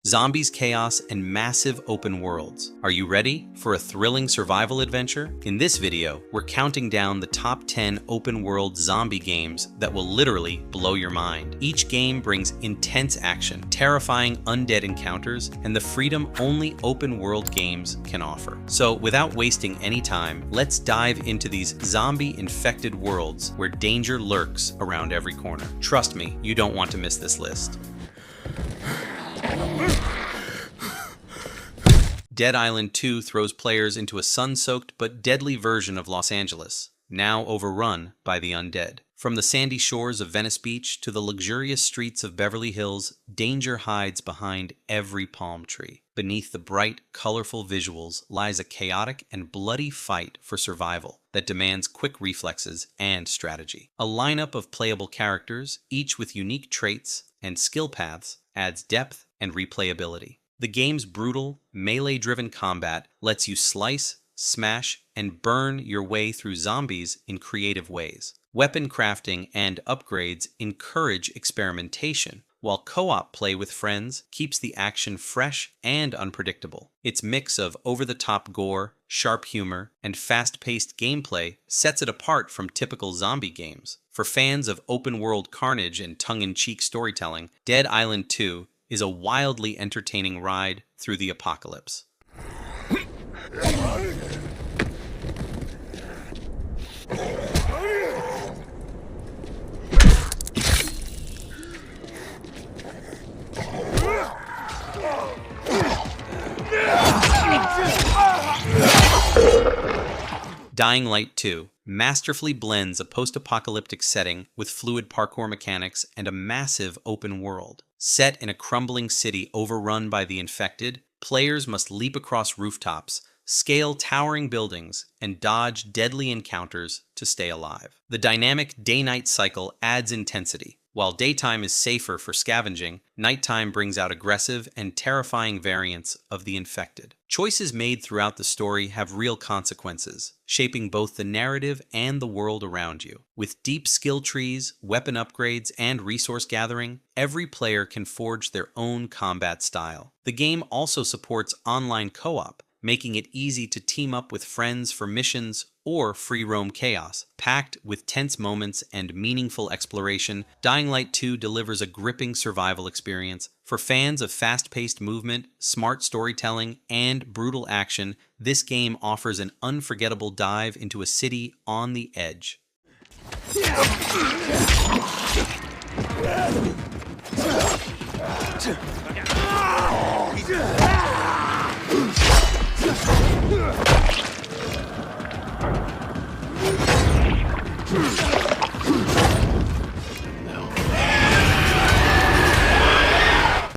zombies, chaos, and massive open worlds. Are you ready for a thrilling survival adventure? In this video, we're counting down the top 10 open world zombie games that will literally blow your mind. Each game brings intense action, terrifying undead encounters, and the freedom only open world games can offer. So without wasting any time, let's dive into these zombie-infected worlds where danger lurks around every corner. Trust me, you don't want to miss this list. Dead Island 2 throws players into a sun-soaked but deadly version of Los Angeles, now overrun by the undead. From the sandy shores of Venice Beach to the luxurious streets of Beverly Hills, danger hides behind every palm tree. Beneath the bright, colorful visuals lies a chaotic and bloody fight for survival that demands quick reflexes and strategy. A lineup of playable characters, each with unique traits and skill paths, adds depth and replayability. The game's brutal, melee-driven combat lets you slice, smash, and burn your way through zombies in creative ways. Weapon crafting and upgrades encourage experimentation, while co-op play with friends keeps the action fresh and unpredictable. Its mix of over-the-top gore, sharp humor, and fast-paced gameplay sets it apart from typical zombie games. For fans of open-world carnage and tongue-in-cheek storytelling, Dead Island 2 is a wildly entertaining ride through the apocalypse. Dying Light 2 masterfully blends a post-apocalyptic setting with fluid parkour mechanics and a massive open world. Set in a crumbling city overrun by the infected, players must leap across rooftops, scale towering buildings, and dodge deadly encounters to stay alive. The dynamic day-night cycle adds intensity. While daytime is safer for scavenging, nighttime brings out aggressive and terrifying variants of the infected. Choices made throughout the story have real consequences, shaping both the narrative and the world around you. With deep skill trees, weapon upgrades, and resource gathering, every player can forge their own combat style. The game also supports online co-op, making it easy to team up with friends for missions or free roam chaos. Packed with tense moments and meaningful exploration, Dying Light 2 delivers a gripping survival experience. For fans of fast-paced movement, smart storytelling, and brutal action, this game offers an unforgettable dive into a city on the edge.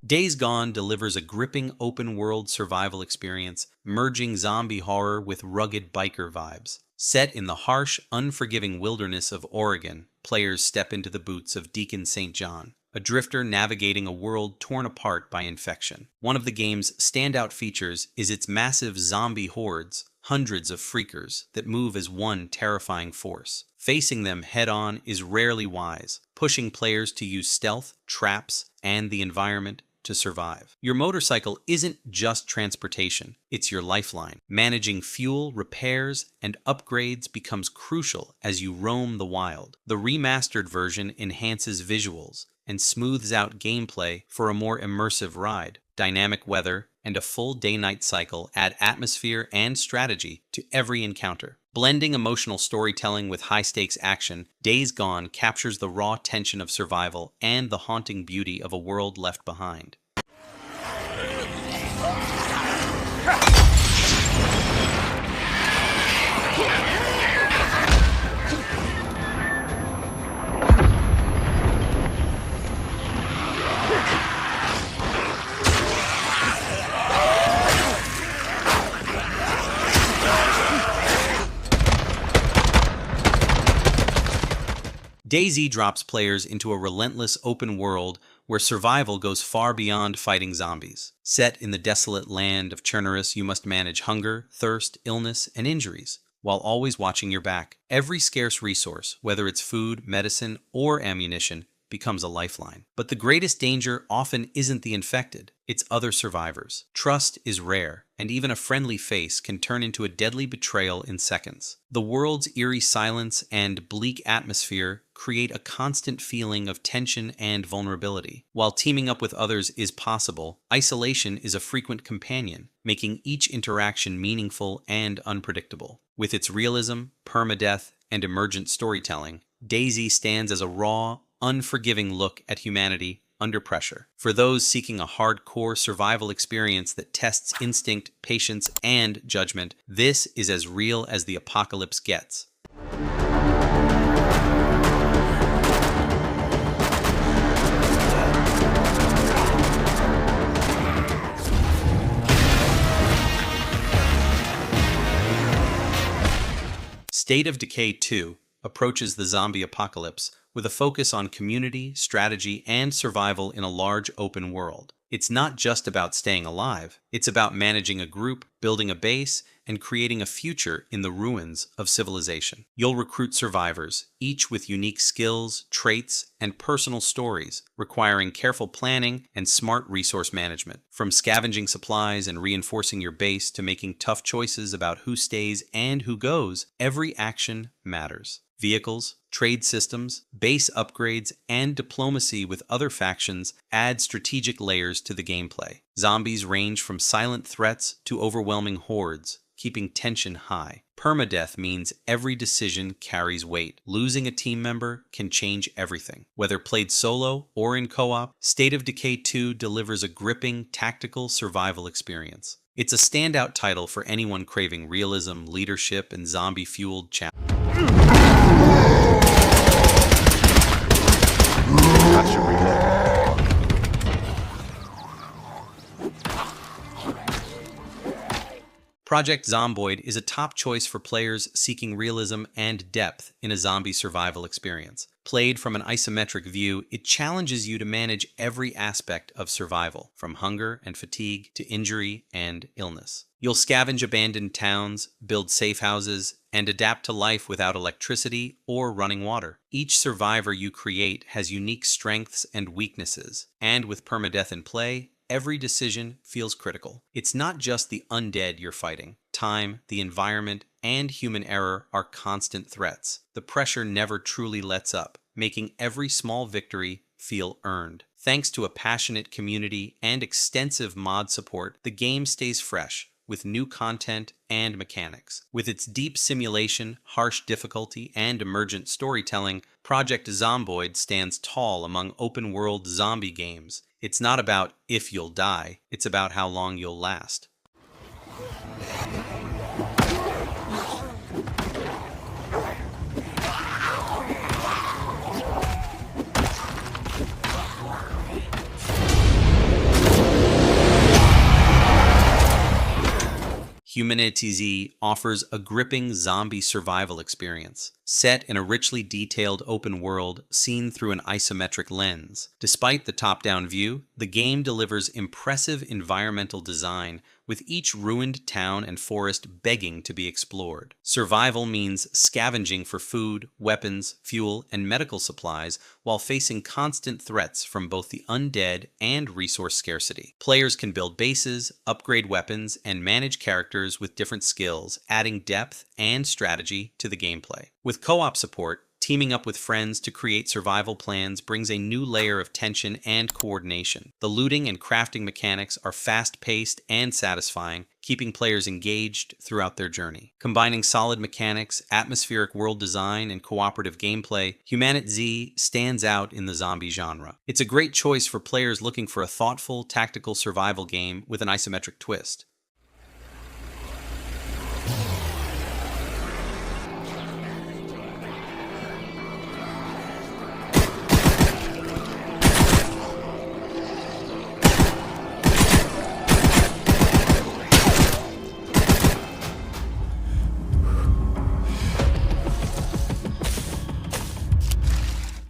Days Gone delivers a gripping open-world survival experience, merging zombie horror with rugged biker vibes. Set in the harsh, unforgiving wilderness of Oregon, players step into the boots of Deacon St. John, a drifter navigating a world torn apart by infection. One of the game's standout features is its massive zombie hordes, hundreds of freakers that move as one terrifying force. Facing them head-on is rarely wise, pushing players to use stealth, traps, and the environment to survive. Your motorcycle isn't just transportation, it's your lifeline. Managing fuel, repairs, and upgrades becomes crucial as you roam the wild. The remastered version enhances visuals and smooths out gameplay for a more immersive ride. Dynamic weather and a full day-night cycle add atmosphere and strategy to every encounter. Blending emotional storytelling with high-stakes action, Days Gone captures the raw tension of survival and the haunting beauty of a world left behind. DayZ drops players into a relentless open world where survival goes far beyond fighting zombies. Set in the desolate land of Chernobyl, you must manage hunger, thirst, illness, and injuries, while always watching your back. Every scarce resource, whether it's food, medicine, or ammunition, becomes a lifeline. But the greatest danger often isn't the infected, it's other survivors. Trust is rare, and even a friendly face can turn into a deadly betrayal in seconds. The world's eerie silence and bleak atmosphere create a constant feeling of tension and vulnerability. While teaming up with others is possible, isolation is a frequent companion, making each interaction meaningful and unpredictable. With its realism, permadeath, and emergent storytelling, DayZ stands as a raw, unforgiving look at humanity under pressure. For those seeking a hardcore survival experience that tests instinct, patience, and judgment, this is as real as the apocalypse gets. State of Decay 2 approaches the zombie apocalypse with a focus on community, strategy, and survival in a large open world. It's not just about staying alive, it's about managing a group, building a base, and creating a future in the ruins of civilization. You'll recruit survivors, each with unique skills, traits, and personal stories, requiring careful planning and smart resource management. From scavenging supplies and reinforcing your base to making tough choices about who stays and who goes, every action matters. Vehicles, trade systems, base upgrades, and diplomacy with other factions add strategic layers to the gameplay. Zombies range from silent threats to overwhelming hordes, keeping tension high. Permadeath means every decision carries weight. Losing a team member can change everything. Whether played solo or in co-op, State of Decay 2 delivers a gripping, tactical survival experience. It's a standout title for anyone craving realism, leadership, and zombie-fueled challenges. Project Zomboid is a top choice for players seeking realism and depth in a zombie survival experience. Played from an isometric view, it challenges you to manage every aspect of survival, from hunger and fatigue to injury and illness. You'll scavenge abandoned towns, build safe houses, and adapt to life without electricity or running water. Each survivor you create has unique strengths and weaknesses, and with permadeath in play, every decision feels critical. It's not just the undead you're fighting. Time, the environment, and human error are constant threats. The pressure never truly lets up, making every small victory feel earned. Thanks to a passionate community and extensive mod support, the game stays fresh, with new content and mechanics. With its deep simulation, harsh difficulty, and emergent storytelling, Project Zomboid stands tall among open-world zombie games. It's not about if you'll die, it's about how long you'll last. Humanitz offers a gripping zombie survival experience, set in a richly detailed open world seen through an isometric lens. Despite the top-down view, the game delivers impressive environmental design, with each ruined town and forest begging to be explored. Survival means scavenging for food, weapons, fuel, and medical supplies while facing constant threats from both the undead and resource scarcity. Players can build bases, upgrade weapons, and manage characters with different skills, adding depth and strategy to the gameplay. With co-op support, teaming up with friends to create survival plans brings a new layer of tension and coordination. The looting and crafting mechanics are fast-paced and satisfying, keeping players engaged throughout their journey. Combining solid mechanics, atmospheric world design, and cooperative gameplay, Humanitz stands out in the zombie genre. It's a great choice for players looking for a thoughtful, tactical survival game with an isometric twist.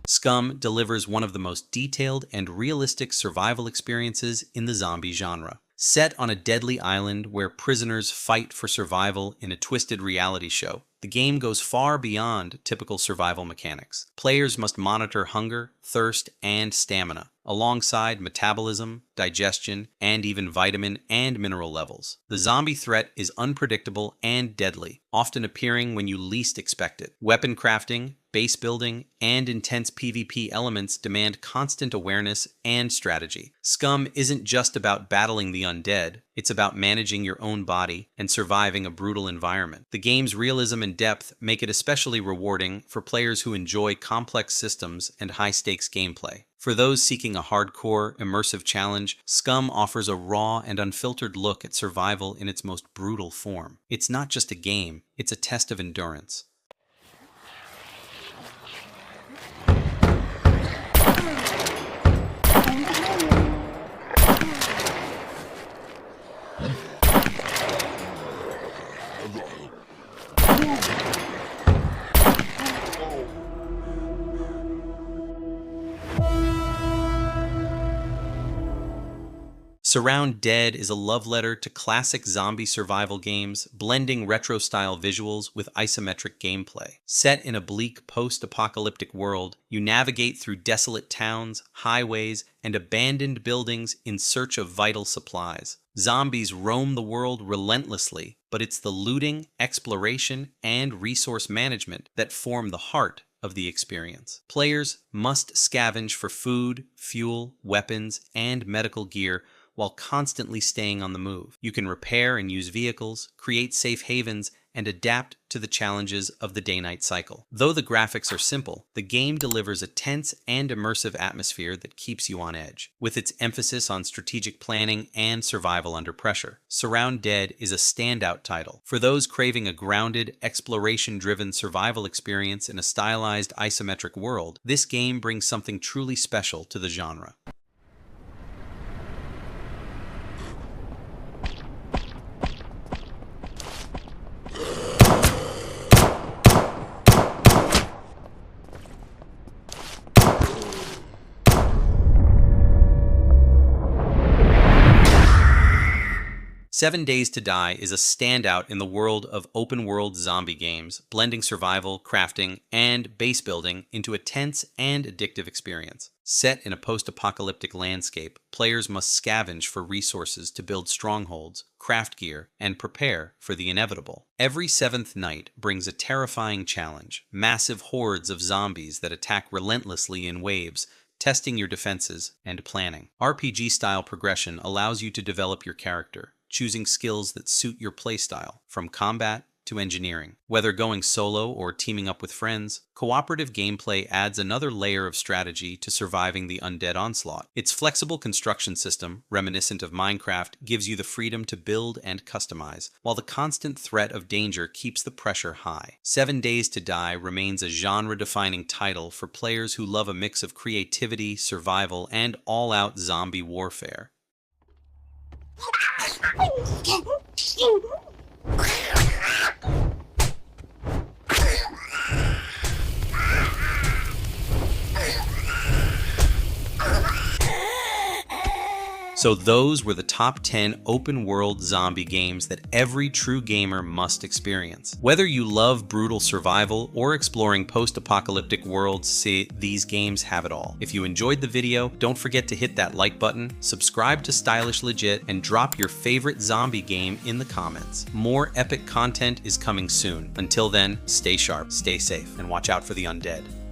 SCUM delivers one of the most detailed and realistic survival experiences in the zombie genre. Set on a deadly island where prisoners fight for survival in a twisted reality show, The game goes far beyond typical survival mechanics. Players must monitor hunger, thirst, and stamina, alongside metabolism, digestion, and even vitamin and mineral levels. The zombie threat is unpredictable and deadly, often appearing when you least expect it. Weapon crafting, base building, and intense PvP elements demand constant awareness and strategy. SCUM isn't just about battling the undead, it's about managing your own body and surviving a brutal environment. The game's realism and depth make it especially rewarding for players who enjoy complex systems and high-stakes gameplay. For those seeking a hardcore, immersive challenge, SCUM offers a raw and unfiltered look at survival in its most brutal form. It's not just a game, it's a test of endurance. SurrounDead is a love letter to classic zombie survival games, blending retro-style visuals with isometric gameplay. Set in a bleak post-apocalyptic world, you navigate through desolate towns, highways, and abandoned buildings in search of vital supplies. Zombies roam the world relentlessly, but it's the looting, exploration, and resource management that form the heart of the experience. Players must scavenge for food, fuel, weapons, and medical gear while constantly staying on the move. You can repair and use vehicles, create safe havens, and adapt to the challenges of the day-night cycle. Though the graphics are simple, the game delivers a tense and immersive atmosphere that keeps you on edge. With its emphasis on strategic planning and survival under pressure, SurrounDead is a standout title. For those craving a grounded, exploration-driven survival experience in a stylized isometric world, this game brings something truly special to the genre. DayZ is a standout in the world of open-world zombie games, blending survival, crafting, and base building into a tense and addictive experience. Set in a post-apocalyptic landscape, players must scavenge for resources to build strongholds, craft gear, and prepare for the inevitable. Every seventh night brings a terrifying challenge, massive hordes of zombies that attack relentlessly in waves, testing your defenses and planning. RPG-style progression allows you to develop your character, choosing skills that suit your playstyle, from combat to engineering. Whether going solo or teaming up with friends, cooperative gameplay adds another layer of strategy to surviving the undead onslaught. Its flexible construction system, reminiscent of Minecraft, gives you the freedom to build and customize, while the constant threat of danger keeps the pressure high. 7 Days to Die remains a genre-defining title for players who love a mix of creativity, survival, and all-out zombie warfare. So those were the top 10 open-world zombie games that every true gamer must experience. Whether you love brutal survival or exploring post-apocalyptic worlds, these games have it all. If you enjoyed the video, don't forget to hit that like button, subscribe to Stylishlegit, and drop your favorite zombie game in the comments. More epic content is coming soon. Until then, stay sharp, stay safe, and watch out for the undead.